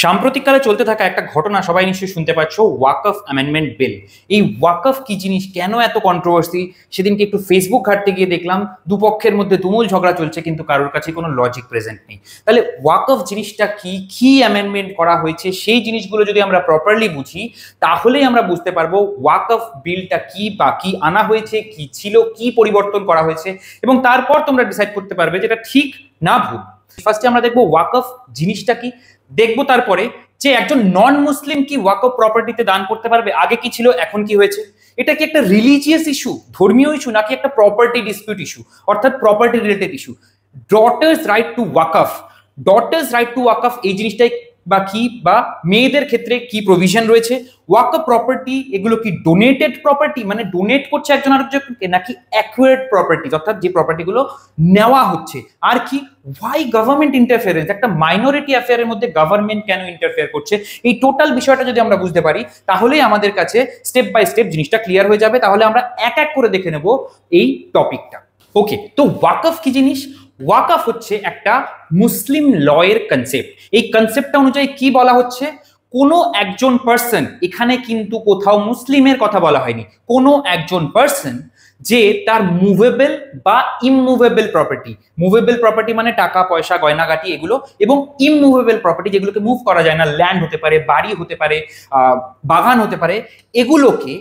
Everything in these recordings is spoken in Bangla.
সাম্প্রতিককালে চলতে থাকা একটা ঘটনা সবাই নিশ্চয়ই শুনতে পাচ্ছ, ওয়াকফ অ্যামেন্ডমেন্ট বিল। এই ওয়াকফ কি জিনিস, কেন এত কন্ট্রোভার্সি? সেদিনকে একটু ফেসবুক ঘাঁটতে গিয়ে দেখলাম দুপক্ষের মধ্যে তুমুল ঝগড়া চলছে, কিন্তু কারোর কাছে কোনো লজিক প্রেজেন্ট নেই। তাহলে ওয়াকফ জিনিসটা কি, কি অ্যামেন্ডমেন্ট করা হয়েছে, সেই জিনিসগুলো যদি আমরা প্রপারলি বুঝি তাহলেই আমরা বুঝতে পারবো ওয়াকফ বিলটা কি বা কি আনা হয়েছে, কি ছিল, কি পরিবর্তন করা হয়েছে, এবং তারপর তোমরা ডিসাইড করতে পারবে যেটা ঠিক না ভুল। ফার্স্টে আমরা দেখবো ওয়াকফ জিনিসটা কি, দেখবো তারপরে যে একজন নন মুসলিম কি ওয়াকফ প্রপার্টিতে দান করতে পারবে, আগে কি ছিল এখন কি হয়েছে, এটা কি একটা রিলিজিয়াস ইস্যু, ধর্মীয় ইস্যু, নাকি একটা প্রপার্টি ডিসপিউট ইস্যু, অর্থাৎ property related issue. Daughters right to waqf, daughters right to waqf এই জিনিসটাই বা কি, বা মেয়েদের ক্ষেত্রে কি প্রভিশন রয়েছে, ওয়াকফ প্রপার্টি এগুলো কি ডোনেটেড প্রপার্টি, মানে ডোনেট করছে একজন আরেকজনকে, নাকি অ্যাকুয়ার্ড প্রপার্টি, অর্থাৎ যে প্রপার্টিগুলো নেওয়া হচ্ছে, আর কি ওয়াই গভর্নমেন্ট ইন্টারফেয়ারেন্স, একটা মাইনরিটি অ্যাফেয়ারের মধ্যে গভর্নমেন্ট কেন ইন্টারফেয়ার করছে, এই টোটাল বিষয়টা যদি আমরা বুঝতে পারি তাহলেই আমাদের কাছে স্টেপ বাই স্টেপ জিনিসটা ক্লিয়ার হয়ে যাবে। তাহলে আমরা এক এক করে দেখে নেব এই টপিকটা। ওকে, তো ওয়াকফ কি জিনিস? ওয়াকফ হচ্ছে একটা মুসলিম লয়ের কনসেপ্ট। এই কনসেপ্টটা অনুযায়ী কি বলা হচ্ছে, কোনো একজন পার্সন, এখানে কিন্তু কোথাও মুসলিমের কথা বলা হয়নি, কোনো একজন পার্সন যে তার মুভেবল বা ইমুভেবল প্রপার্টি, মুভেবল প্রপার্টি মানে টাকা পয়সা গয়নাগাটি এগুলো, এবং ইমুভেবল প্রপার্টি যেগুলোকে মুভ করা যায় না, ল্যান্ড হতে পারে, বাড়ি হতে পারে, বাগান হতে পারে, এগুলোকে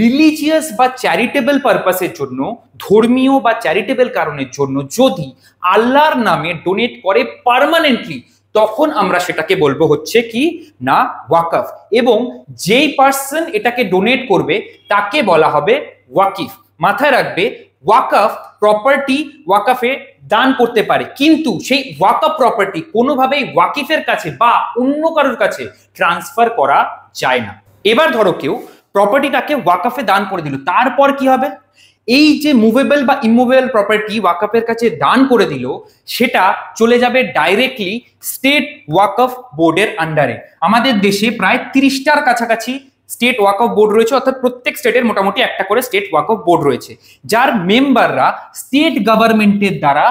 রিলিজিয়াস বা চ্যারিটেবল পারপাসের জন্য, ধর্মীয় বা চ্যারিটেবল কারণের জন্য যদি আল্লাহর নামে ডোনেট করে পার্মানেন্টলি, তখন আমরা সেটাকে বলবো হচ্ছে কি না ওয়াকফ, এবং যেই পার্সন এটাকে ডোনেট করবে তাকে বলা হবে ওয়াকিফ। মাথায় রাখবে, ওয়াকফ প্রপার্টি ওয়াকফে দান করতে পারে, কিন্তু সেই ওয়াকফ প্রপার্টি কোনোভাবেই ওয়াকিফের কাছে বা অন্য কারোর কাছে ট্রান্সফার করা যায় না। এবার ধরো কেউ প্রপার্টিটাকে ওয়াকফে দান করে দিল, তারপর কি হবে? এই যে মুভেবল বা ইমুভেবল প্রপার্টি ওয়াকফের কাছে দান করে দিল, সেটা চলে যাবে ডাইরেক্টলি স্টেট ওয়াকফ বোর্ডের আন্ডারে। আমাদের দেশে প্রায় 30টার কাছাকাছি স্টেট ওয়াকফ বোর্ড রয়েছে, অর্থাৎ প্রত্যেক স্টেটের মোটামুটি একটা করে স্টেট ওয়াকফ বোর্ড রয়েছে, যার মেম্বাররা স্টেট গভর্নমেন্টের দ্বারা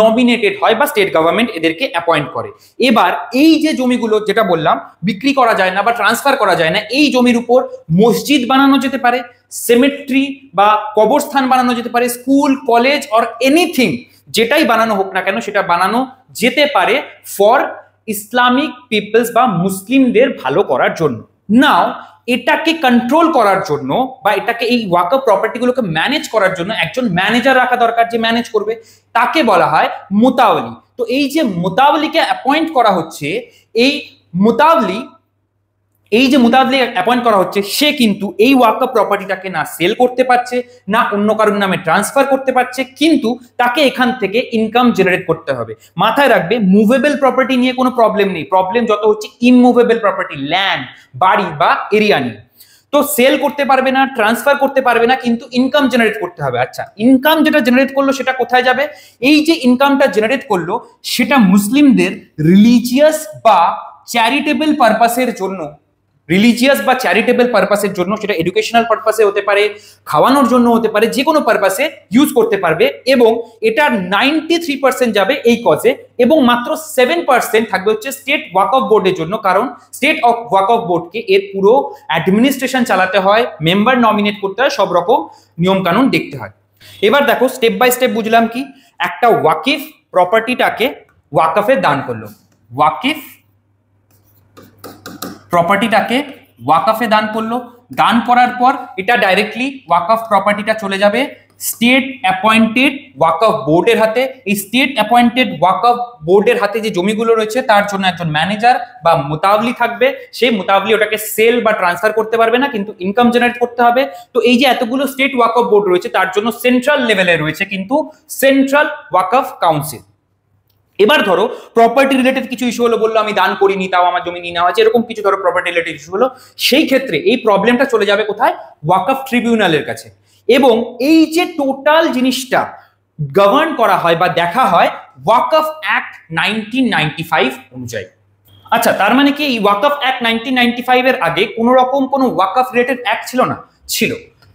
নমিনেটেড হয় বা স্টেট গভর্নমেন্ট এদেরকে অ্যাপয়েন্ট করে। এবার এই যে জমিগুলো যেটা বললাম বিক্রি করা যায় না বা ট্রান্সফার করা যায় না, এই জমির উপর মসজিদ বানানো যেতে পারে, সেমেট্রি বা কবরস্থান বানানো যেতে পারে, স্কুল কলেজ অর এনিথিং যেটাই বানানো হোক না কেন সেটা বানানো যেতে পারে ফর ইসলামিক পিপলস বা মুসলিমদের ভালো করার জন্য। নাও এটাকে কন্ট্রোল করার জন্য বা এটাকে এই ওয়াকফ প্রপার্টিগুলোকে ম্যানেজ করার জন্য একজন ম্যানেজার রাখা দরকার, যে ম্যানেজ করবে, তাকে বলা হয় মুতাওয়ালি। তো এই যে মুতাওয়ালিকে অ্যাপয়েন্ট করা হচ্ছে, এই মুতাওয়ালি অ্যাপয়েন্ট করা হচ্ছে, সে কিন্তু এই ওয়াকফ প্রপার্টিটাকে না সেল করতে পারছে, না অন্য কারোর নামে ট্রান্সফার করতে পারছে, কিন্তু তাকে এখান থেকে ইনকাম জেনারেট করতে হবে। মাথায় রাখবে, মুভেবল প্রপার্টি নিয়ে কোনো প্রবলেম নেই, প্রবলেম যত হচ্ছে ইমুভেবল প্রপার্টি, ল্যান্ড, বাড়ি বা এরিয়া নিয়ে। তো সেল করতে পারবে না, ট্রান্সফার করতে পারবে না, কিন্তু ইনকাম জেনারেট করতে হবে। আচ্ছা, ইনকাম যেটা জেনারেট করলো সেটা কোথায় যাবে? এই যে ইনকামটা জেনারেট করলো সেটা মুসলিমদের রিলিজিয়াস বা চ্যারিটেবল পারপাসের জন্য, রিলিজিয়াস বা চ্যারিটেবল পারপাসের জন্য, সেটা এডুকেশনাল পারপাসে হতে পারে, খাওয়ানোর জন্য হতে পারে, যে কোনো পারপাসে ইউজ করতে পারবে, এবং এটার 93% যাবে এই কজে, এবং মাত্র 7% থাকবে হচ্ছে স্টেট ওয়াকফ বোর্ডের জন্য, কারণ স্টেট অফ ওয়াকফ বোর্ডকে এর পুরো অ্যাডমিনিস্ট্রেশন চালাতে হয়, মেম্বার নমিনেট করতে হয়, সব রকম নিয়ম কানুন দেখতে হয়। এবার দেখো স্টেপ বাই স্টেপ বুঝলাম কি, একটা ওয়াকিফ প্রপার্টিটাকে ওয়াকফে দান করলো, ওয়াকিফ প্রপার্টিটাকে ওয়াকফে দান করলো, দান করার পর এটা ডাইরেক্টলি ওয়াকফ প্রপার্টিটা চলে যাবে স্টেট অ্যাপয়েন্টেড ওয়াকফ বোর্ডের হাতে। এই স্টেট অ্যাপয়েন্টেড ওয়াকফ বোর্ডের হাতে যে জমিগুলো রয়েছে তার জন্য একজন ম্যানেজার বা মুতাওয়ালি থাকবে, সেই মুতাওয়ালি ওটাকে সেল বা ট্রান্সফার করতে পারবে না, কিন্তু ইনকাম জেনারেট করতে হবে। তো এই যে এতগুলো স্টেট ওয়াকফ বোর্ড রয়েছে তার জন্য সেন্ট্রাল লেভেলে রয়েছে কিন্তু সেন্ট্রাল ওয়াকফ কাউন্সিল। এবার ধরো প্রপার্টি রিলেটেড কিছু ইস্যু হলো, বললো আমি দান করিনি তাও আমার জমি নিয়ে নেওয়া আছে, এরকম কিছু ধরো প্রপার্টি রিলেটেড ইস্যু হলো, সেই ক্ষেত্রে এই প্রবলেমটা চলে যাবে কোথায়? ওয়াকফ ট্রিবিউনালের কাছে। এবং এই যে টোটাল জিনিসটা গভর্ন করা হয় বা দেখা হয় ওয়াকফ অ্যাক্ট 1995 অনুযায়ী। আচ্ছা, তার মানে কি এই ওয়াকফ অ্যাক্ট 1995 এর আগে কোনো রকম কোনো ওয়াকফ রিলেটেড অ্যাক্ট ছিল না? ছিল।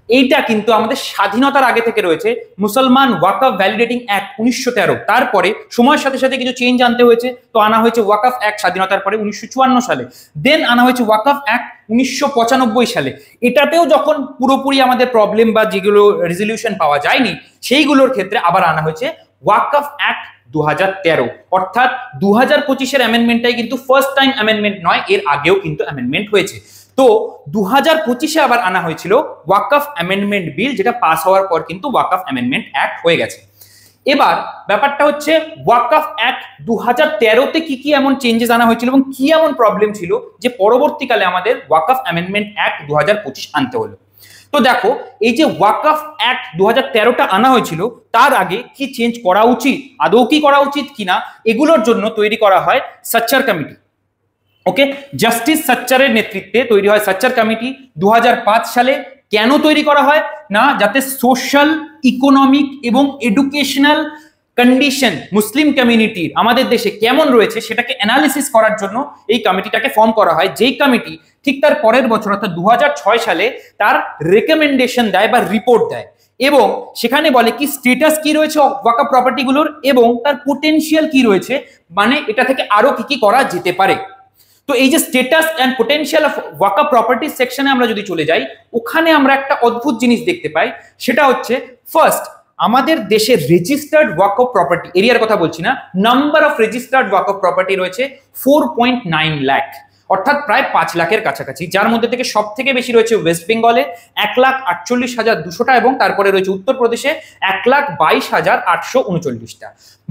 এইটা কিন্তু আমাদের স্বাধীনতার আগে থেকে রয়েছে। মুসলমান ওয়াকফ ভ্যালিডেটিং অ্যাক্ট 1913, তারপরে সময়ের সাথে সাথে কিছু চেঞ্জ আনতে হয়েছে, তো আনা হয়েছে ওয়াকফ অ্যাক্ট স্বাধীনতার পরে 1954 সালে, দেন আনা হয়েছে ওয়াকফ অ্যাক্ট 1995 সালে। এটাতেও যখন পুরোপুরি আমাদের প্রবলেম বা যেগুলো রেজলিউশন পাওয়া যায়নি সেইগুলোর ক্ষেত্রে আবার আনা হয়েছে ওয়াকফ অ্যাক্ট 2013, অর্থাৎ 2025-এর অ্যামেন্ডমেন্টটাই কিন্তু ফার্স্ট টাইম অ্যামেন্ডমেন্ট নয়, এর আগেও কিন্তু অ্যামেন্ডমেন্ট হয়েছে। তো 2025-এ আবার আনা হয়েছিল ওয়াকফ অ্যামেন্ডমেন্ট বিল, যেটা পাস হওয়ার পর কিন্তু ওয়াকফ অ্যামেন্ডমেন্ট অ্যাক্ট হয়ে গেছে। এবার ব্যাপারটা হচ্ছে ওয়াকফ অ্যাক্ট 2013-তে কি কি এমন চেঞ্জেস আনা হয়েছিল এবং কি এমন প্রবলেম ছিল যে পরবর্তীকালে আমাদের ওয়াকফ অ্যামেন্ডমেন্ট অ্যাক্ট 2025 আনতে হলো। তো দেখো, এই যে ওয়াকফ অ্যাক্ট 2013টা আনা হয়েছিল, তার আগে কি চেঞ্জ করা উচিত, আদৌ কি করা উচিত কিনা, এগুলোর জন্য তৈরি করা হয় সাচ্চার কমিটি। ওকে, জাস্টিস সাচ্চারের নেতৃত্বে তৈরি হয় সাচ্চার কমিটি 2005 সালে। কেন তৈরি করা হয় না, যাতে সোশ্যাল, ইকোনমিক এবং এডুকেশনাল কন্ডিশন মুসলিম কমিউনিটির আমাদের দেশে কেমন রয়েছে সেটাকে অ্যানালিসিস করার জন্য এই কমিটিটাকে ফর্ম করা হয়, যেই কমিটি ঠিক তার পরের বছর অর্থাৎ 2006 সালে তার রেকমেন্ডেশন দেয় বা রিপোর্ট দেয়, এবং সেখানে বলে কি স্ট্যাটাস কি রয়েছে ওয়াকফ প্রপার্টিগুলোর এবং তার পোটেনশিয়াল কি রয়েছে, মানে এটা থেকে আরো কি কি করা যেতে পারে। তো এই যে status and potential of waqf property সেকশনে আমরা যদি চলে যাই, ওখানে আমরা একটা অদ্ভুত জিনিস দেখতে পাই, সেটা হচ্ছে ফার্স্ট, আমাদের দেশে রেজিস্টার্ড ওয়াকফ প্রপার্টি এরিয়ার কথা বলছি না, number of registered Waqf property রয়েছে 4.9 লাখ, অর্থাৎ প্রায় 5 লাখের কাছাকাছি, যার মধ্যে থেকে সব থেকে বেশি রয়েছে ওয়েস্ট বেঙ্গলে 1,48,200টা, এবং তারপরে রয়েছে উত্তরপ্রদেশে 1,22,839টা।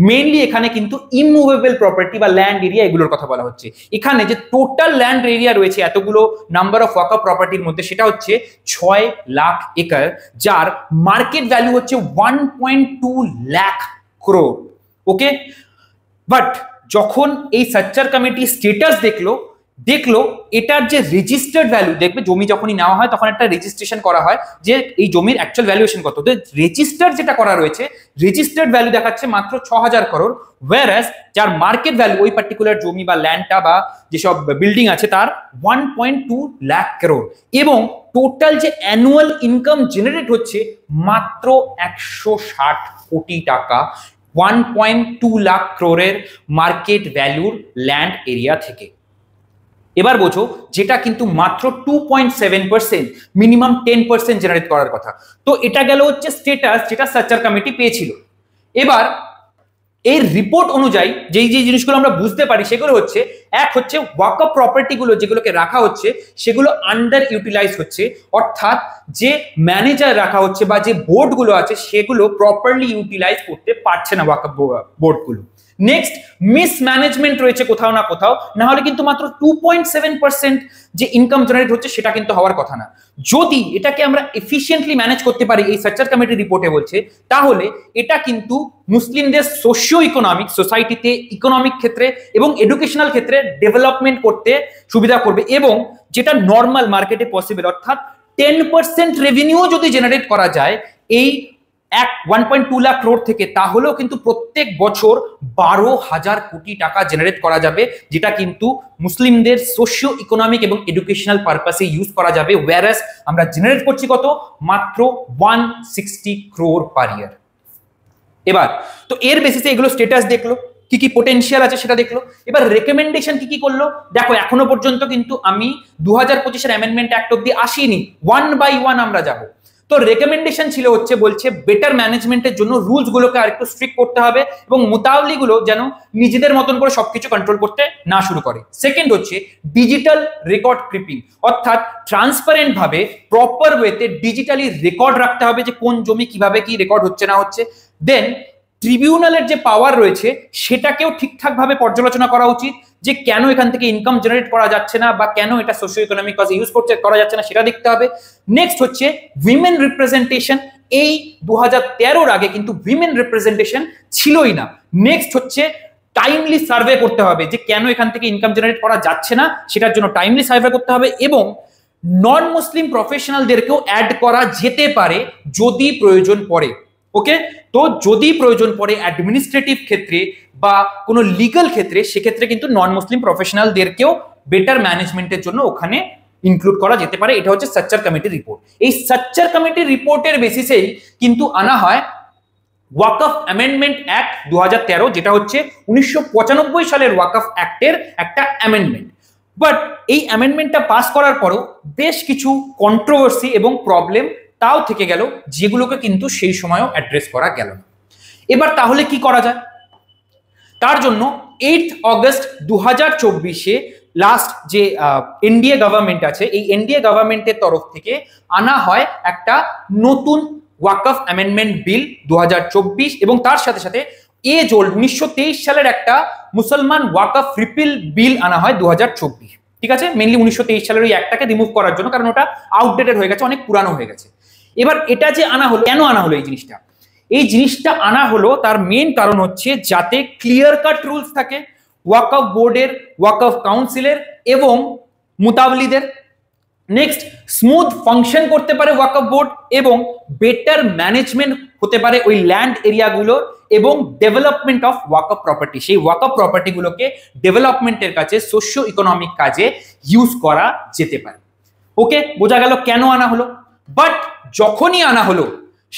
মেইনলি এখানে কিন্তু ইমুভেবল প্রপার্টি বা ল্যান্ড এরিয়া এগুলোর কথা বলা হচ্ছে। এখানে যে টোটাল ল্যান্ড এরিয়া রয়েছে এতগুলো নাম্বার অফ ওয়াকফ প্রপার্টির মধ্যে, সেটা হচ্ছে 6 লাখ একর, যার মার্কেট ভ্যালু হচ্ছে 1.2 লাখ ক্রোর। ওকে, বাট যখন এই সাচ্চার কমিটি স্ট্যাটাস দেখলো এটার যে রেজিস্টার্ড ভ্যালু, দেখবে জমি যখনই নেওয়া হয় তখন একটা রেজিস্ট্রেশন করা হয় যে এই জমির অ্যাকচুয়াল ভ্যালুয়েশন কত, তো রেজিস্টার্ড যেটা করা রয়েছে রেজিস্টার্ড ভ্যালু দেখাচ্ছে মাত্র 6,000 করোড়, ওয়্যারএজ যার মার্কেট ভ্যালু ওই পার্টিকুলার জমি বা ল্যান্ডটা বা যেসব বিল্ডিং আছে তার 1.2 লাখ করোড়, এবং টোটাল যে অ্যানুয়াল ইনকাম জেনারেট হচ্ছে মাত্র 160 কোটি টাকা 1.2 লাখ ক্রোড়ের মার্কেট ভ্যালুর ল্যান্ড এরিয়া থেকে। এবার বোঝো, যেটা কিন্তু মাত্র 2.7%, মিনিমাম 10% জেনারেট করার কথা। তো এটা গেল হচ্ছে স্ট্যাটাস যেটা সাচ্চার কমিটি পেয়েছিল। এবার এই রিপোর্ট অনুযায়ী যেই যে জিনিসগুলো আমরা বুঝতে পারি সেগুলো হচ্ছে, এক হচ্ছে ওয়াকফ প্রপার্টিগুলো যেগুলোকে রাখা হচ্ছে সেগুলো আন্ডার ইউটিলাইজ হচ্ছে, অর্থাৎ যে ম্যানেজার রাখা হচ্ছে বা যে বোর্ডগুলো আছে সেগুলো প্রপারলি ইউটিলাইজ করতে পারছে না ওয়াকফ বোর্ডগুলো। নেক্সট, মিসম্যানেজমেন্ট রয়েছে কোথাও না কোথাও, না হলে কিন্তু মাত্র 2.7% যে ইনকাম জেনারেট হচ্ছে সেটা কিন্তু হওয়ার কথা না। যদি এটাকে আমরা এফিশিয়েন্টলি ম্যানেজ করতে পারি, এই সাচ্চার কমিটি রিপোর্টে বলছে, তাহলে এটা কিন্তু মুসলিমদের সোশিও ইকোনমিক সোসাইটিতে, ইকোনমিক ক্ষেত্রে এবং এডুকেশনাল ক্ষেত্রে ডেভেলপমেন্ট করতে সুবিধা করবে, এবং যেটা নর্মাল মার্কেটে পসিবল, অর্থাৎ 10% রেভিনিউ যদি জেনারেট করা যায় এই 1.2 লাখ ক্রোড় থেকে, তাহলেও কিন্তু প্রত্যেক বছর 12,000 কোটি টাকা জেনারেট করা যাবে, যেটা কিন্তু মুসলিমদের সোশিও ইকোনমিক এবং এডুকেশনাল পারপাসে ইউজ করা যাবে, ওয়্যারএজ আমরা জেনারেট করছি কত, মাত্র 160 ক্রোড় পার ইয়ার। এবার তো এর বেসিসে এগুলো স্ট্যাটাস দেখলো, কি কি পোটেনশিয়াল আছে সেটা দেখলো। এবার রেকমেন্ডেশন কি কি করলো দেখো, এখনো পর্যন্ত কিন্তু আমি 2025-এর অ্যামেন্ডমেন্ট অ্যাক্ট অব্দি আসিনি, 1 বাই 1 আমরা যাব। তো রেকমেন্ডেশন ছিল হচ্ছে, বলছে বেটার ম্যানেজমেন্টের জন্য রুলস গুলোকে আরেকটু স্ট্রিক্ট করতে হবে এবং মুতাওয়াল্লিগুলো যেন নিজেদের মতন করে সবকিছু কন্ট্রোল করতে না শুরু করে। সেকেন্ড হচ্ছে ডিজিটাল রেকর্ড কিপিং, অর্থাৎ ট্রান্সপারেন্ট ভাবে প্রপার ওয়েতে ডিজিটালি রেকর্ড রাখতে হবে যে কোন জমি কিভাবে কি রেকর্ড হচ্ছে না হচ্ছে। দেন ট্রিবিউনালের যে পাওয়ার রয়েছে সেটাকেও ঠিকঠাক ভাবে পর্যালোচনা করা উচিত, যে কেন এখান থেকে ইনকাম জেনারেট করা যাচ্ছে না বা কেন এটা সোশিও ইকোনমিক কাজে ইউজ করা যাচ্ছে না সেটা দেখতে হবে। নেক্সট হচ্ছে উইমেন রিপ্রেজেন্টেশন, এই 2013-র আগে কিন্তু উইমেন রিপ্রেজেন্টেশন ছিলই না। নেক্সট হচ্ছে টাইমলি সার্ভে করতে হবে, যে কেন এখান থেকে ইনকাম জেনারেট করা যাচ্ছে না সেটার জন্য টাইমলি সার্ভে করতে হবে, এবং নন মুসলিম প্রফেশনালদেরকেও অ্যাড করা যেতে পারে যদি প্রয়োজন পড়ে। ওকে, তো যদি প্রয়োজন পড়ে অ্যাডমিনিস্ট্রেটিভ ক্ষেত্রে বা কোনো লিগ্যাল ক্ষেত্রে, সেক্ষেত্রে কিন্তু নন মুসলিম প্রফেশনালদেরকেও বেটার ম্যানেজমেন্টের জন্য ওখানে ইনক্লুড করা যেতে পারে। এটা হচ্ছে সাচ্চার কমিটির রিপোর্ট। এই সাচ্চার কমিটির রিপোর্টের বেসিসেই কিন্তু আনা হয় ওয়াকফ অ্যামেন্ডমেন্ট অ্যাক্ট 2013, যেটা হচ্ছে 1995 সালের ওয়াকফ অ্যাক্টের একটা অ্যামেন্ডমেন্ট। বাট এই অ্যামেন্ডমেন্টটা পাস করার পরেও বেশ কিছু কন্ট্রোভার্সি এবং প্রবলেম তাও থেকে গেল, যেগুলোকে কিন্তু সেই সময়ও অ্যাড্রেস করা গেল না। এবার তাহলে কি করা যায়? তার জন্য 8 অগস্ট 2024-এ লাস্ট যে এনডিএ গভর্নমেন্ট আছে, এই এনডিএ গভর্নমেন্টের তরফ থেকে আনা হয় একটা নতুন ওয়াকফ অ্যামেন্ডমেন্ট বিল 2024, এবং তার সাথে সাথে এজ ওল্ড 1923 সালের একটা মুসলমান ওয়াকফ রিপিল বিল আনা হয় 2024। ঠিক আছে, মেনলি 1923 সালের ওই একটাকে রিমুভ করার জন্য, কারণ ওটা আউটডেটেড হয়ে গেছে, অনেক পুরানো হয়ে গেছে। এবার এটা যে আনা হলো, কেন আনা হলো এই জিনিসটা আনা হলো, তার মেন কারণ হচ্ছে যাতে ক্লিয়ার কাট রুলস থাকে ওয়াকফ বোর্ডের, ওয়াকফ কাউন্সিলের এবং মুতাবলিদের। নেক্সট, স্মুথ ফাংশন করতে পারে ওয়াকফ বোর্ড, এবং বেটার ম্যানেজমেন্ট হতে পারে ওই ল্যান্ড এরিয়াগুলোর, এবং ডেভেলপমেন্ট অফ ওয়াকফ প্রপার্টি, সেই ওয়াকফ প্রপার্টিগুলোকে ডেভেলপমেন্টের কাছে, সোশিও ইকোনমিক কাজে ইউজ করা যেতে পারে। ওকে, বোঝা গেল কেন আনা হলো। বাট যখনই আনা হলো,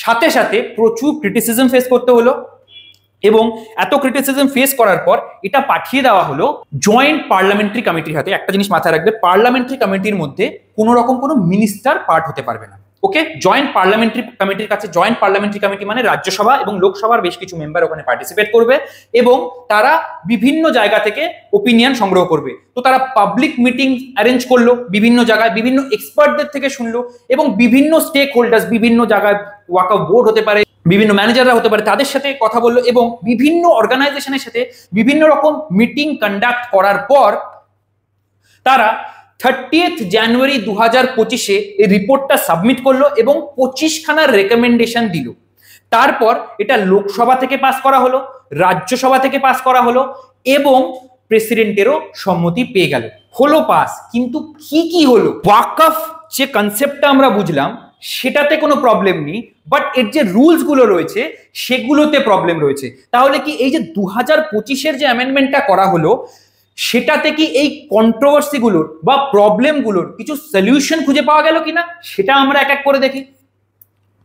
সাথে সাথে প্রচুর ক্রিটিসিজম ফেস করতে হলো, এবং এত ক্রিটিসিজম ফেস করার পর এটা পাঠিয়ে দেওয়া হলো জয়েন্ট পার্লামেন্টারি কমিটির হাতে। একটা জিনিস মাথায় রাখবে, পার্লামেন্টারি কমিটির মধ্যে কোনো রকম কোনো মিনিস্টার পার্ট হতে পারবে না। ওকে, জয়েন্ট পার্লামেন্টারি কমিটির কাছে, জয়েন্ট পার্লামেন্টারি কমিটি মানে রাজ্যসভা এবং লোকসভার বেশ কিছু মেম্বার ওখানে পার্টিসিপেট করবে, এবং তারা বিভিন্ন জায়গা থেকে ওপিনিয়ন সংগ্রহ করবে। তো তারা পাবলিক মিটিং অ্যারেঞ্জ করলো বিভিন্ন জায়গায়, বিভিন্ন এক্সপার্টদের থেকে শুনলো, এবং বিভিন্ন স্টেক হোল্ডার্স, বিভিন্ন জায়গায় ওয়াকফ বোর্ড হতে পারে, বিভিন্ন ম্যানেজাররা হতে পারে, তাদের সাথে কথা বললো, এবং বিভিন্ন অর্গানাইজেশনের সাথে বিভিন্ন রকম মিটিং কন্ডাক্ট করার পর তারা 30 জানুয়ারি 2025-এ এই রিপোর্টটা সাবমিট করলো, এবং 25খানার রেকমেন্ডেশন দিল। তারপর এটা লোকসভা থেকে পাস করা হলো, রাজ্যসভা থেকে পাস করা হলো, এবং প্রেসিডেন্টেরও সম্মতি পেয়ে গেল, হলো পাস। কিন্তু কি হলো? ওয়াকফ যে কনসেপ্টটা আমরা বুঝলাম সেটাতে কোনো প্রবলেম নেই, বাট এর যে রুলস গুলো রয়েছে সেগুলোতে প্রবলেম রয়েছে। তাহলে কি এই যে 2025-এর যে অ্যামেন্ডমেন্টটা করা হলো, সেটাতে কি এই কন্ট্রোভার্সিগুলোর বা প্রবলেমগুলোর কিছু সলিউশন খুঁজে পাওয়া গেল কিনা, সেটা আমরা এক এক করে দেখি।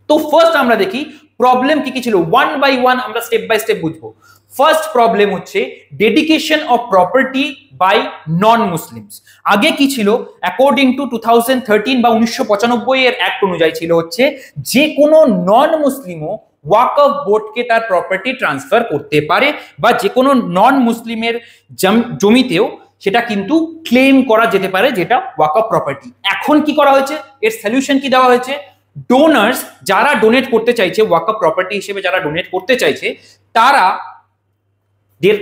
তো ফার্স্ট আমরা দেখি প্রবলেম কি ছিল, ওয়ান বাই ওয়ান আমরা স্টেপ বাই স্টেপ বুঝবো। ফার্স্ট প্রবলেম হচ্ছে dedication of property by non Muslims. আগে কি ছিল, অ্যাকর্ডিং টু 2013 বা 1995 এর অ্যাক্ট অনুযায়ী ছিল হচ্ছে যে কোনো নন মুসলিমও ওয়াকফ বোর্ডকে তার প্রপার্টি ট্রান্সফার করতে পারে, বা যে কোনো নন মুসলিমের জমিতেও সেটা কিন্তু ক্লেম করা যেতে পারে, যেটা ওয়াকফ প্রপার্টি। এখন কি করা হয়েছে, এর সলিউশন কি দেওয়া হয়েছে, ডোনার্স যারা ডোনেট করতে চাইছে, ওয়াকফ প্রপার্টি হিসেবে যারা ডোনেট করতে চাইছে,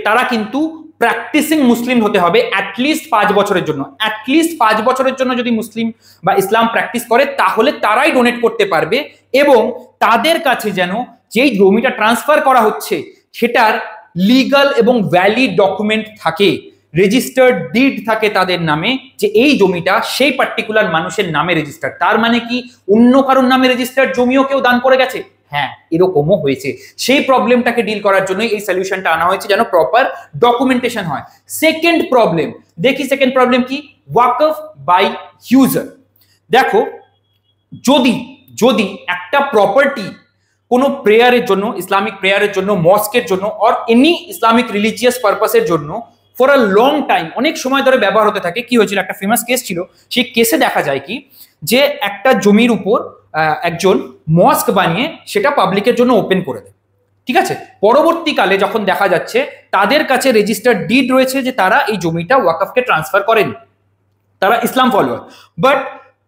তারা কিন্তু প্র্যাকটিসিং মুসলিম হতে হবে অ্যাটলিস্ট 5 বছরের জন্য। অ্যাটলিস্ট 5 বছরের জন্য যদি মুসলিম বা ইসলাম প্র্যাকটিস করে, তাহলে তারাই ডোনেট করতে পারবে, এবং তাদের কাছে যেন যেই জমিটা ট্রান্সফার করা হচ্ছে সেটার লিগাল এবং ভ্যালিড ডকুমেন্ট থাকে, রেজিস্টার্ড ডিড থাকে তাদের নামে, যে এই জমিটা সেই পার্টিকুলার মানুষের নামে রেজিস্টার্ড। তার মানে কি অন্য কারোর নামে রেজিস্টার্ড জমিও কেউ দান করে গেছে? হ্যাঁ, এরকমও হয়েছে। সেই প্রবলেমটাকে ডিল করার জন্য এই সলিউশনটা আনা হয়েছে, যেন প্রপার ডকুমেন্টেশন হয়। সেকেন্ড প্রবলেম দেখি, সেকেন্ড প্রবলেম কি, ওয়াকফ বাই ইউজার। দেখো, যদি একটা প্রপার্টি কোনো প্রেয়ারের জন্য, ইসলামিক প্রেয়ারের জন্য, মস্কের জন্য, অর এনি ইসলামিক রিলিজিয়াস পারপাসের জন্য ফর আ লং টাইম, অনেক সময় ধরে ব্যবহার হতে থাকে, কি হয়েছিল, একটা ফেমাস কেস ছিল, সেই কেসে দেখা যায় কি যে একটা জমির উপর একজন মস্ক বানিয়ে সেটা পাবলিকের জন্য ওপেন করে দেয়। ঠিক আছে, পরবর্তীকালে যখন দেখা যাচ্ছে তাদের কাছে রেজিস্টার্ড ডিড রয়েছে যে তারা এই জমিটা ওয়াকফকে ট্রান্সফার করেন, তারা ইসলাম ফলোয়ার, বাট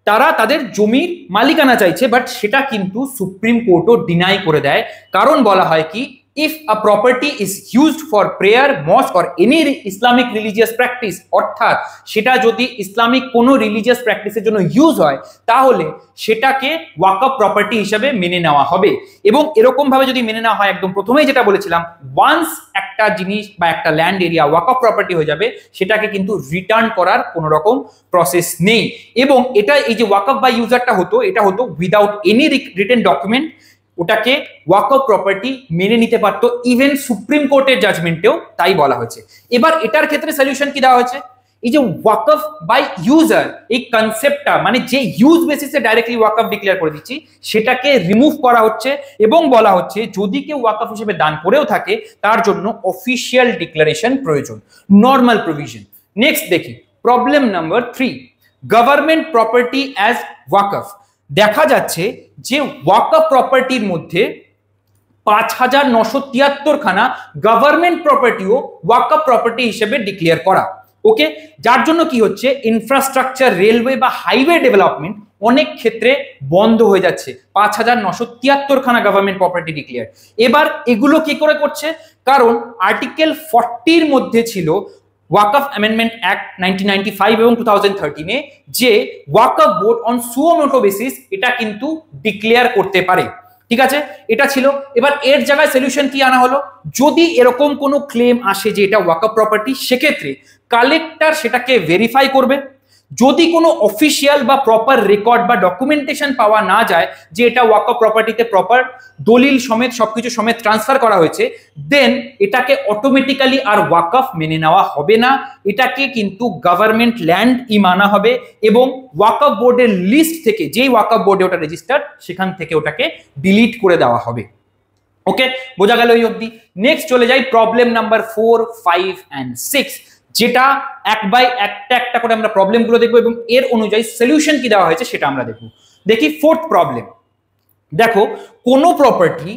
তারা তাদের জমির মালিকানা চাইছে, বাট সেটা কিন্তু সুপ্রিম কোর্টও ডিনাই করে দেয়। কারণ বলা হয় কি, if a property is used for prayer, mosque or any Islamic religious practice, অর্থাৎ সেটা যদি ইসলামিক কোনো রিলিজিয়াস প্র্যাকটিসের জন্য ইউজ হয়, তাহলে সেটাকে ওয়াকফ প্রপার্টি হিসেবে মেনে নেওয়া হবে। এবং এরকম ভাবে যদি মেনে নেওয়া হয়, একদম প্রথমেই যেটা বলেছিলাম, ওয়ান্স একটা জিনিস বা একটা ল্যান্ড এরিয়া ওয়াকফ প্রপার্টি হয়ে যাবে, সেটাকে কিন্তু রিটার্ন করার কোনো রকম প্রসেস নেই। এবং এটা, এই যে ওয়াকফ বাই ইউজারটা হতো, এটা হতো উইদাউট এনি রিটেন ডকুমেন্ট, ওটাকে ওয়াকফ প্রপার্টি মেনে নিতে পারতো, ইভেন সুপ্রিম কোর্টের জাজমেন্টেও তাই বলা হয়েছে। এবার এটার ক্ষেত্রে সলিউশন কি দেওয়া হয়েছে, এই যে ওয়াকফ বাই ইউজার, এই কনসেপ্টটা মানে যে ইউজ বেসিসে ডাইরেক্টলি ওয়াকফ ডিক্লেয়ার করে দিচ্ছি সেটাকে রিমুভ করা হচ্ছে এবং বলা হচ্ছে যদি কেউ ওয়াকফ হিসেবে দান করেও থাকে তার জন্য অফিসিয়াল ডিক্লারেশন প্রয়োজন, নর্মাল প্রভিশন। নেক্সট দেখি problem number 3, government property as waqf. দেখা যাচ্ছে যে ওয়াকফ প্রপার্টির মধ্যে 5,973 খানা গভর্নমেন্ট প্রপার্টিও ওয়াকফ প্রপার্টি হিসেবে ডিক্লেয়ার করা। ওকে, যার জন্য কি হচ্ছে ইনফ্রাস্ট্রাকচার, রেলওয়ে বা হাইওয়ে ডেভেলপমেন্ট অনেক ক্ষেত্রে বন্ধ হয়ে যাচ্ছে। 5,973 খানা গভর্নমেন্ট প্রপার্টি ডিক্লেয়ার। এবার এগুলো কি করে করছে, কারণ আর্টিকেল 40 এর মধ্যে ছিল ওয়াকফ অ্যামেন্ডমেন্ট অ্যাক্ট 1995 এবং 2013 যে ওয়াকফ বোর্ড অন সুমোটো বেসিস এটা কিন্তু ডিক্লেয়ার করতে পারে। ঠিক আছে, এটা ছিল। এবার এর জায়গায় সলিউশন কি আনা হলো, যদি এরকম কোনো ক্লেম আসে যে এটা ওয়াকফ প্রপার্টি সেক্ষেত্রে কালেক্টর সেটাকে ভেরিফাই করবে। যদি কোনো অফিসিয়াল বা প্রপার রেকর্ড বা ডকুমেন্টেশন পাওয়া না যায় যে এটা ওয়াকফ প্রপার্টিতে প্রপার দলিল সমেত সবকিছু সমেত ট্রান্সফার করা হয়েছে, দেন এটাকে অটোমেটিক্যালি আর ওয়াকফ মেনে নেওয়া হবে না, এটাকে কিন্তু গভর্নমেন্ট ল্যান্ড মানা হবে এবং ওয়াকফ বোর্ডের লিস্ট থেকে, যেই ওয়াকফ বোর্ডে ওটা রেজিস্টার্ড সেখান থেকে ওটাকে ডিলিট করে দেওয়া হবে। ওকে, বোঝা গেল এই অবধি। নেক্সট চলে যাই প্রবলেম নাম্বার 4, 5 and 6, যেটা এক বাই একটা করে আমরা প্রবলেমগুলো দেখবো এবং এর অনুযায়ী সলিউশন কি দেওয়া হয়েছে সেটা আমরা দেখবো। দেখি 4th প্রবলেম। দেখো কোনো প্রপার্টি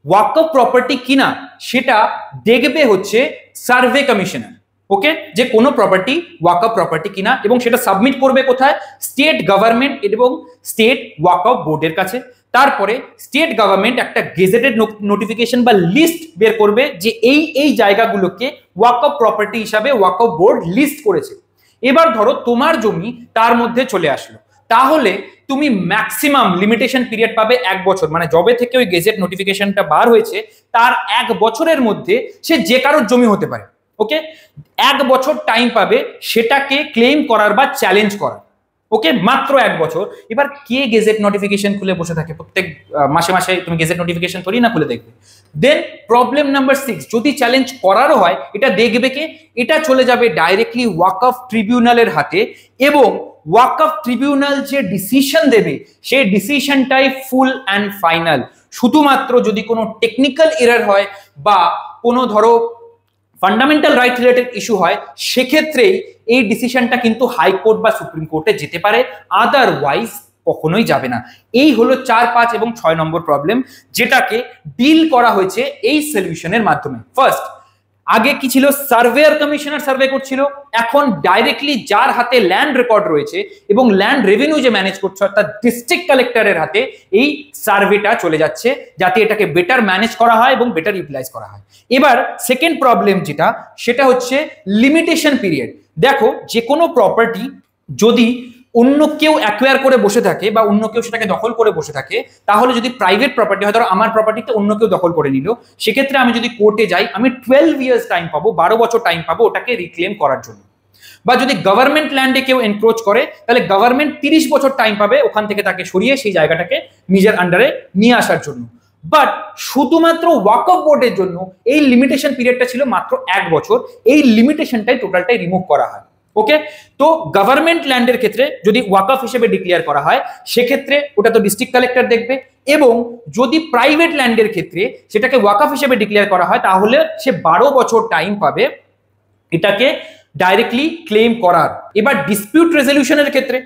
ওয়াকফ প্রপার্টি কিনা সেটা দেখবে হচ্ছে সার্ভে কমিশনার। ওকে, যে কোনো প্রপার্টি ওয়াকফ প্রপার্টি কিনা এবং সেটা সাবমিট করবে কোথায়, স্টেট গভর্নমেন্ট এবং স্টেট ওয়াকফ বোর্ডের কাছে। তারপরে স্টেট গভর্নমেন্ট একটা গেজেটেড নোটিফিকেশন বা লিস্ট বের করবে যে এই জায়গাগুলোকে ওয়াকফ প্রপার্টি হিসাবে ওয়াকফ বোর্ড লিস্ট করেছে। এবার ধরো তোমার জমি তার মধ্যে চলে আসলো, তাহলে তুমি ম্যাক্সিমাম লিমিটেশন পিরিয়ড পাবে 1 বছর, মানে যবে থেকে ওই গেজেট নোটিফিকেশনটা বার হয়েছে তার 1 বছরের মধ্যে সে যে কারোর জমি হতে পারে। ওকে, 1 বছর টাইম পাবে সেটাকে ক্লেম করার বা চ্যালেঞ্জ করার। ওকে, মাত্র 1 বছর। এবার কে গেজেট নোটিফিকেশন খুলে বসে থাকে, প্রত্যেক মাসে মাসে তুমি গেজেট নোটিফিকেশন থরি না খুলে দেখবে। দেন প্রবলেম নাম্বার 6, যদি চ্যালেঞ্জ করারও হয় এটা দেখবে কে, এটা চলে যাবে ডাইরেক্টলি ওয়াকফ ট্রিবিউনালের হাতে এবং ওয়াকফ ট্রিবিউনাল যে ডিসিশন দেবে সেই ডিসিশনটাই ফুল অ্যান্ড ফাইনাল। শুধুমাত্র যদি কোনো টেকনিক্যাল এরর হয় বা কোনো ধরো ফান্ডামেন্টাল রাইট রিলেটেড ইস্যু হয় সেক্ষেত্রেই এই ডিসিশনটা কিন্তু হাইকোর্ট বা সুপ্রিম কোর্টে যেতে পারে, আদারওয়াইজ কখনোই যাবে না। এই হলো 4, 5 এবং 6 নম্বর প্রবলেম যেটাকে ডিল করা হয়েছে এই সলিউশনের মাধ্যমে। ফার্স্ট, আগে কি ছিল, সার্ভেয়ার কমিশনার সার্ভে করছিল, এখন ডাইরেক্টলি যার হাতে ল্যান্ড রেকর্ড রয়েছে এবং ল্যান্ড রেভিনিউ যে ম্যানেজ করছে অর্থাৎ ডিস্ট্রিক্ট কালেক্টরের হাতে এই সার্ভেটা চলে যাচ্ছে যাতে এটাকে বেটার ম্যানেজ করা হয় এবং বেটার ইউটিলাইজ করা হয়। এবার সেকেন্ড প্রবলেম যেটা সেটা হচ্ছে লিমিটেশন পিরিয়ড। দেখো যে কোনো প্রপার্টি যদি অন্য কেউ অ্যাকোয়ার করে বসে থাকে বা অন্য কেউ সেটাকে দখল করে বসে থাকে, তাহলে যদি প্রাইভেট প্রপার্টি হয়, ধরো আমার প্রপার্টিতে অন্য কেউ দখল করে নিল, সেক্ষেত্রে আমি যদি কোর্টে যাই আমি 12 ইয়ার্স টাইম পাবো, 12 বছর টাইম পাবো ওটাকে রিক্লেম করার জন্য। বা যদি গভর্নমেন্ট ল্যান্ডে কেউ এনক্রোচ করে তাহলে গভর্নমেন্ট 30 বছর টাইম পাবে ওখান থেকে তাকে সরিয়ে সেই জায়গাটাকে নিজের আন্ডারে নিয়ে আসার জন্য। বাট শুধুমাত্র ওয়াকফ বোর্ডের জন্য এই লিমিটেশন পিরিয়ডটা ছিল মাত্র 1 বছর, এই লিমিটেশনটাই টোটালটাই রিমুভ করা হয়। ওকে, তো গভর্নমেন্ট ল্যান্ডের ক্ষেত্রে যদি ওয়াকফ হিসেবে ডিক্লেয়ার করা হয় সেক্ষেত্রে ওটা তো ডিস্ট্রিক্ট কালেক্টর দেখবে, এবং যদি প্রাইভেট ল্যান্ডের ক্ষেত্রে সেটাকে ওয়াকফ হিসেবে ডিক্লেয়ার করা হয় তাহলে সে 12 বছর টাইম পাবে এটাকে ডাইরেক্টলি ক্লেম করার। এবার ডিসপিউট রেজলিউশনের ক্ষেত্রে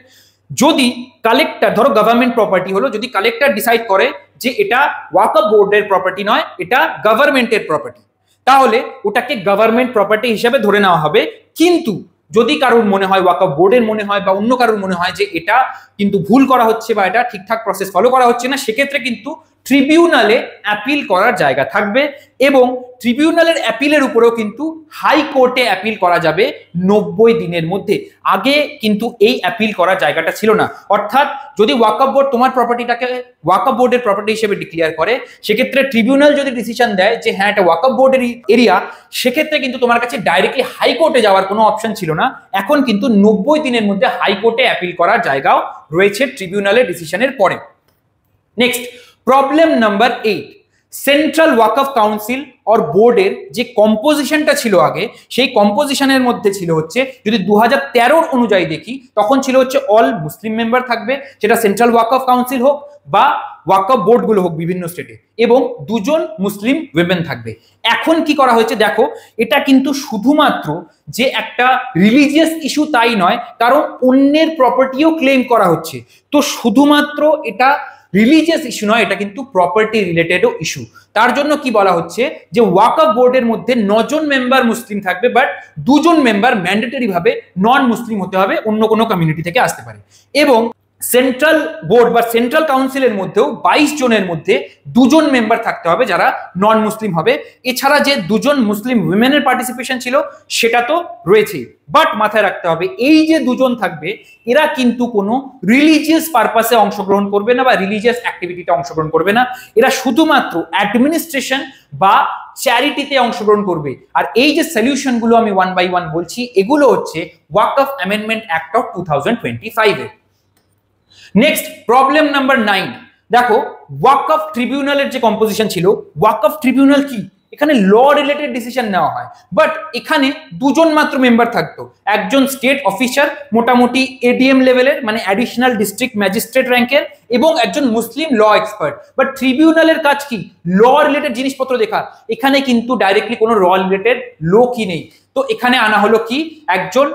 যদি কালেক্টর, ধরো গভর্নমেন্ট প্রপার্টি হলো, যদি কালেক্টর ডিসাইড করে যে এটা ওয়াকফ বোর্ডের প্রপার্টি নয় এটা গভর্নমেন্টের প্রপার্টি, তাহলে ওটাকে গভর্নমেন্ট প্রপার্টি হিসেবে ধরে নেওয়া হবে। কিন্তু যদি কারোর মনে হয়, ওয়াকফ বোর্ডের মনে হয় বা অন্য কারোর মনে হয় যে এটা কিন্তু ভুল করা হচ্ছে বা এটা ঠিকঠাক প্রসেস ফলো করা হচ্ছে না, সেক্ষেত্রে কিন্তু ট্রিবিউনালে অ্যাপিল করার জায়গা থাকবে এবং ট্রিবিউনালের অ্যাপিলের উপরেও কিন্তু হাইকোর্টে অ্যাপিল করা যাবে 90 দিনের মধ্যে। আগে কিন্তু এই অ্যাপিল করার জায়গাটা ছিল না। অর্থাৎ যদি ওয়াকফ বোর্ড তোমার প্রপার্টিটাকে ওয়াকফ বোর্ডের প্রপার্টি হিসেবে ডিক্লেয়ার করে, সেক্ষেত্রে ট্রিবিউনাল যদি ডিসিশন দেয় যে হ্যাঁ এটা ওয়াকফ বোর্ডের এরিয়া, সেক্ষেত্রে কিন্তু তোমার কাছে ডাইরেক্টলি হাইকোর্টে যাওয়ার কোনো অপশন ছিল না। এখন কিন্তু 90 দিনের মধ্যে হাইকোর্টে অ্যাপিল করার জায়গাও রয়েছে ট্রিবিউনালের ডিসিশনের পরে। Next problem number 8, central Waqf council or বোর্ডের যে কম্পোজিশনটা ছিল আগে, সেই কম্পোজিশনের মধ্যে ছিল হচ্ছে, যদি 2013 অনুযায়ী দেখি, তখন ছিল হচ্ছে অল মুসলিম মেম্বার থাকবে, সেটা সেন্ট্রাল ওয়াকফ কাউন্সিল হোক বা ওয়াকফ বোর্ডগুলো হোক বিভিন্ন স্টেটে, এবং 2জন মুসলিম উইমেন থাকবে। এখন কি করা হয়েছে দেখো, এটা কিন্তু শুধুমাত্র যে একটা রিলিজিয়াস ইস্যু তাই নয়, কারণ অন্যের প্রপার্টিও ক্লেম করা হচ্ছে। তো শুধুমাত্র এটা রিলিজিয়াস ইস্যু নয়, এটা কিন্তু প্রপার্টি রিলেটেডও ইস্যু। তার জন্য কি বলা হচ্ছে যে ওয়াকফ বোর্ডের মধ্যে 9জন মেম্বার মুসলিম থাকবে, বাট 2জন মেম্বার ম্যান্ডেটরি ভাবে নন মুসলিম হতে হবে, অন্য কোনো কমিউনিটি থেকে আসতে পারে। এবং সেন্ট্রাল বোর্ড বা সেন্ট্রাল কাউন্সিলের মধ্যেও 22 জনের মধ্যে 2জন মেম্বার থাকতে হবে যারা নন মুসলিম হবে। এছাড়া যে 2জন মুসলিম উইমেনের পার্টিসিপেশন ছিল সেটা তো রয়েছেই, বাট মাথায় রাখতে হবে এই যে 2জন থাকবে এরা কিন্তু কোনো রিলিজিয়াস পারপাসে অংশগ্রহণ করবে না বা রিলিজিয়াস অ্যাক্টিভিটিতে অংশগ্রহণ করবে না, এরা শুধুমাত্র অ্যাডমিনিস্ট্রেশন বা চ্যারিটিতে অংশগ্রহণ করবে। আর এই যে সলিউশনগুলো আমি 1 বাই 1 বলছি, এগুলো হচ্ছে ওয়াকফ অ্যামেন্ডমেন্ট অ্যাক্ট অফ 2025 এর। নেক্সট প্রবলেম নাম্বার 9, দেখো ওয়াকফ ট্রিবিউনালের যে কম্পোজিশন ছিল, ওয়াকফ ট্রিবিউনাল কি, এখানে ল রিলেটেড ডিসিশন নেওয়া হয়, বাট এখানে 2জন মাত্র মেম্বার থাকতো, একজন স্টেট অফিসার মোটামুটি এডিএম লেভেলের মানে অ্যাডিশনাল ডিস্ট্রিক্ট ম্যাজিস্ট্রেট র্যাঙ্কের, এবং একজন মুসলিম ল এক্সপার্ট। বাট ট্রিবিউনালের কাজ কি, ল রিলেটেড জিনিসপত্র দেখা, এখানে কিন্তু ডাইরেক্টলি কোনো ল রিলেটেড লোকই নেই। তো এখানে আনা হলো কি, একজন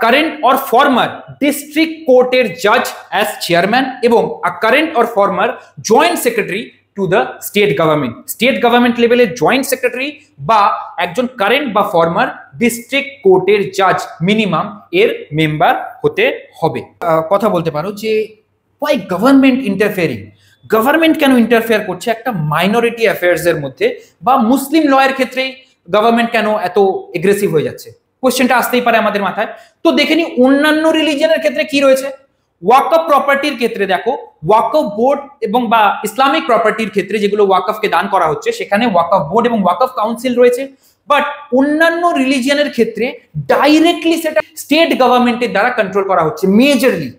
current or former district courter judge as chairman এবং a current or former joint secretary to the state government, state government লেভেলে joint secretary বা একজন কারেন্ট বা ফর্মার ডিস্ট্রিক্ট কোর্টের জাজ মিনিমাম এর মেম্বার হতে হবে। কথা বলতে পারো যে why government interfering, গভর্নমেন্ট কেন ইন্টারফেয়ার করছে একটা মাইনরিটি অ্যাফেয়ার্স এর মধ্যে, বা মুসলিম লয়ের ক্ষেত্রেই গভর্নমেন্ট কেন এত এগ্রেসিভ হয়ে যাচ্ছে, কোশ্চেনটা আসতেই পারে আমাদের মাথায়। তো দেখে নি অন্যান্য রিলিজিয়নের ক্ষেত্রে কি রয়েছে। ওয়াকফ প্রপার্টির ক্ষেত্রে দেখো, ওয়াকফ বোর্ড এবং বা ইসলামিক প্রপার্টির ক্ষেত্রে যেগুলো ওয়াকফকে দান করা হচ্ছে, সেখানে ওয়াকফ বোর্ড এবং ওয়াকফ কাউন্সিল রয়েছে। বাট অন্যান্য রিলিজিয়নের ক্ষেত্রে ডাইরেক্টলি সেটা স্টেট গভর্নমেন্টের দ্বারা কন্ট্রোল করা হচ্ছে মেজরলি।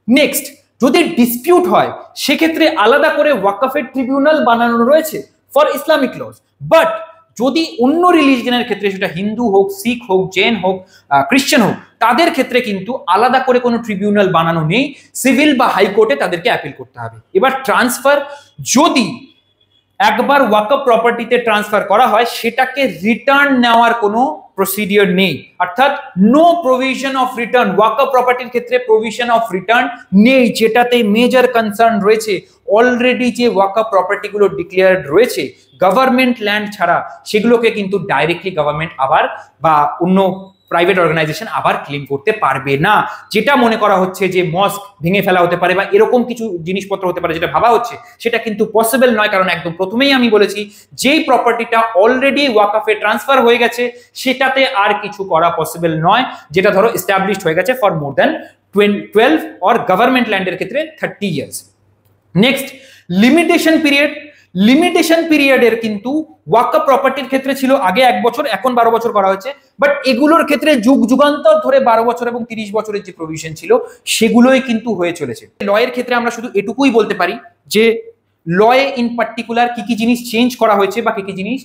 নেক্সট, যদি ডিসপিউট হয় সেক্ষেত্রে আলাদা করে ওয়াকফের ট্রিবিউনাল বানানো রয়েছে ফর ইসলামিক লস। বাট যদি অন্য রিলিজিয়নের ক্ষেত্রে, সেটা হিন্দু হোক, শিখ হোক, জৈন হোক, খ্রিস্টান হোক, তাদের ক্ষেত্রে কিন্তু আলাদা করে কোনো ট্রিবিউনাল বানানো নেই, সিভিল বা হাইকোর্টে তাদেরকে অ্যাপিল করতে হবে। এবার ট্রান্সফার, যদি একবার ওয়াকফ প্রপার্টিতে ট্রান্সফার করা হয় সেটাকে রিটার্ন নেওয়ার কোনো প্রসিডিওর নেই, অর্থাৎ নো প্রভিশন অফ রিটার্ন। ওয়াকফ প্রপার্টির ক্ষেত্রে প্রভিশন অফ রিটার্ন নেই, যেটাতে মেজর কনসার্ন রয়েছে। অলরেডি যে ওয়াকফ প্রপার্টি গুলো ডিক্লেয়ার্ড রয়েছে গভর্নমেন্ট ল্যান্ড ছাড়া, সেগুলোকে কিন্তু ডাইরেক্টলি গভর্নমেন্ট আবার বা অন্য প্রাইভেট অর্গানাইজেশন আবার ক্লেম করতে পারবে না। যেটা মনে করা হচ্ছে যে মস্ক ভেঙে ফেলা হতে পারে বা এরকম কিছু জিনিসপত্র হতে পারে যেটা ভাবা হচ্ছে, সেটা কিন্তু পসিবল নয়। কারণ একদম প্রথমেই আমি বলেছি, যেই প্রপার্টিটা অলরেডি ওয়াকফে ট্রান্সফার হয়ে গেছে সেটাতে আর কিছু করা পসিবল নয়, যেটা ধরো এস্টাবলিশড হয়ে গেছে for more than 12 or government ল্যান্ডের ক্ষেত্রে 30 years. Next, limitation period. Limitation পিরিয়ডের কিন্তু ওয়াকফ প্রপার্টির ক্ষেত্রে ছিল আগে 1 বছর, এখন 12 বছর করা হয়েছে। বাট এগুলোর ক্ষেত্রে যুগ যুগান্তর ধরে 12 বছর এবং 30 বছরের যে প্রভিশন ছিল সেগুলোই কিন্তু হয়ে চলেছে। লয়ের ক্ষেত্রে আমরা শুধু এটুকুই বলতে পারি যে লয়ে ইন পার্টিকুলার কি কি জিনিস চেঞ্জ করা হয়েছে বা কি কি জিনিস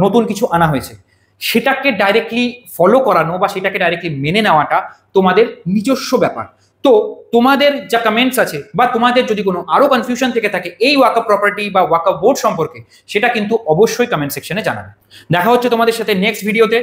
নতুন কিছু আনা হয়েছে, সেটাকে ডাইরেক্টলি ফলো করানো বা সেটাকে ডাইরেক্টলি মেনে নেওয়াটা তোমাদের নিজস্ব ব্যাপার। তো তোমাদের যা কমেন্টস আছে বা তোমাদের যদি কোনো আরো কনফিউশন থেকে থাকে এই ওয়াকফ প্রপার্টি বা ওয়াকফ বোর্ড সম্পর্কে, সেটা কিন্তু অবশ্যই কমেন্ট সেকশনে জানাবে। দেখা হচ্ছে তোমাদের সাথে নেক্সট ভিডিওতে।